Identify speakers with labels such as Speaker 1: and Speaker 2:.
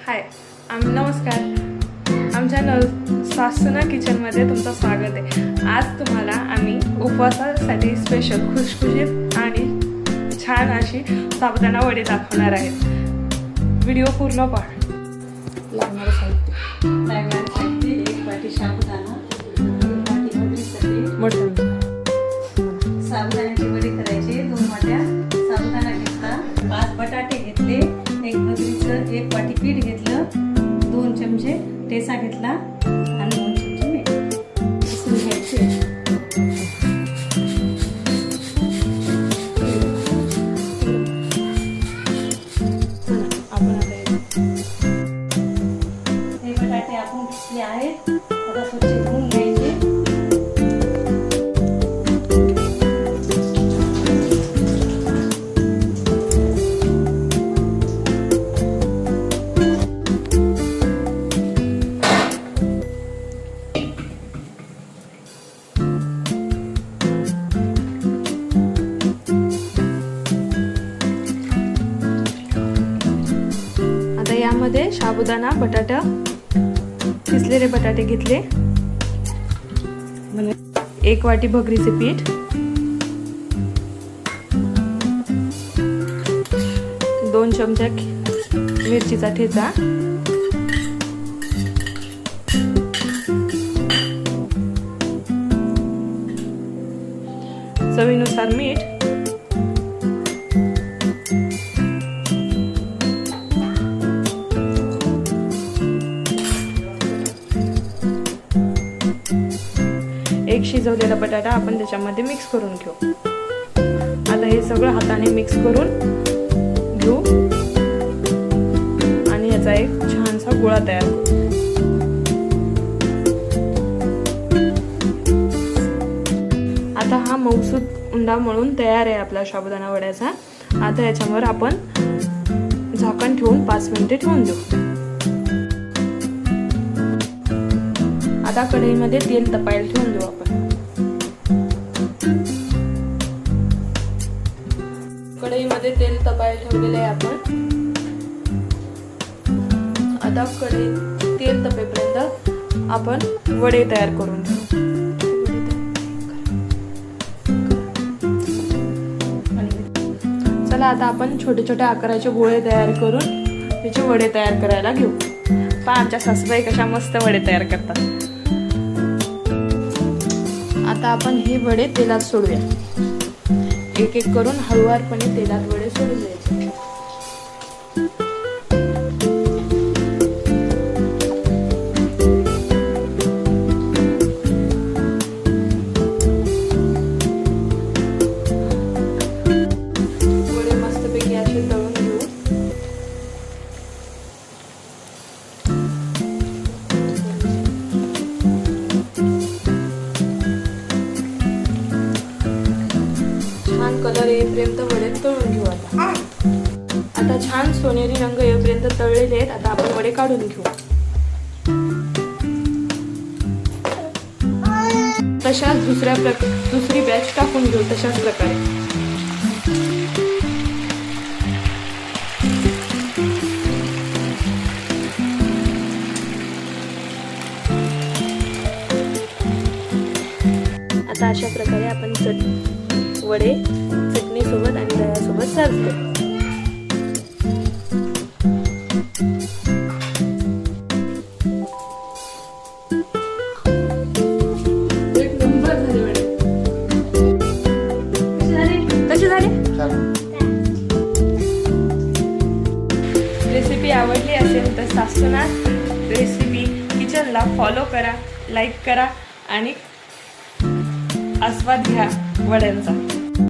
Speaker 1: हाय नमस्कार. आमच्या सासूना किचनमध्ये तुमचं स्वागत आहे. आज तुम्हाला आम्ही उपवासासाठी स्पेशल खुशखुशीत आणि छान अशी साबुदाणा वडी दाखवणार आहेत. व्हिडिओ पूर्ण पहा.
Speaker 2: लागणारं साहित्य 1 वाटी साबुदाणा, 1 वाटी भगरीसाठी साबुदाण्याची वडी करायची. 2 वाट्या साबुदाणा घेतला, 5 बटाटे घेतले, 1 भगरीचं 1 वाटी पीठ घेतलं, 2 चमचे ठेचा घेतला आणि 2 चमचे मीठ किसून घ्यायचे. हे बटाटे आपण घेतले आहेत, आता स्वच्छ धुवून घ्यायचे.
Speaker 1: यामध्ये साबुदाणा, बटाटा, किसलेले बटाटे घेतले, 1 वाटी भगरीचे पीठ, 2 चमचे मिरचीचा ठेचा, चवीनुसार मीठ, एक शिजवलेला बटाटा आपण त्याच्यामध्ये मिक्स करून घेऊ. आता हे सगळं हाताने मिक्स करून घेऊ आणि याचा एक छानसा गोळा तयार करू. आता हा मऊसूत उंडा मळून तयार आहे आपला साबुदाणा वड्याचा. आता याच्यावर आपण झाकण ठेवून 5 मिनिटे ठेवून देऊ. आता कढईमध्ये तेल तापायला ठेवून देऊ आपण. कढईमध्ये तेल तापायला ठेवलेले आहे आपण. आता तेल तपेपर्यंत आपण वडे तयार करून घेऊ. चला आता आपण छोटे छोटे आकाराचे गोळे तयार करून त्याचे वडे तयार करायला घेऊ. पहा आमच्या सासूबाई कशा मस्त वडे तयार करतात. आता आपण हे वडे तेलात सोडूया. एक एक करून हळुवारपणे तेलात वडे सोडून द्यायचे. वडे मस्तपैकी असे तळून घेऊ. कलर येईपर्यंत वडे तळून घेऊ. आता छान सोनेरी रंग येईपर्यंत तळलेले आहेत. आता आपण वडे काढून घेऊ. तशाच दुसरी बॅच टाकून घेऊ. तशाच प्रकारे आता अशा प्रकारे आपण वडे चटणी सोबत आणि दह्यासोबत सर्व करू. एक नंबर झाले वडे. कसे झाले? रेसिपी आवडली असेल तर सासूना रेसिपी किचनला फॉलो करा, लाईक करा आणि आस्वाद घ्या वड्यांचा.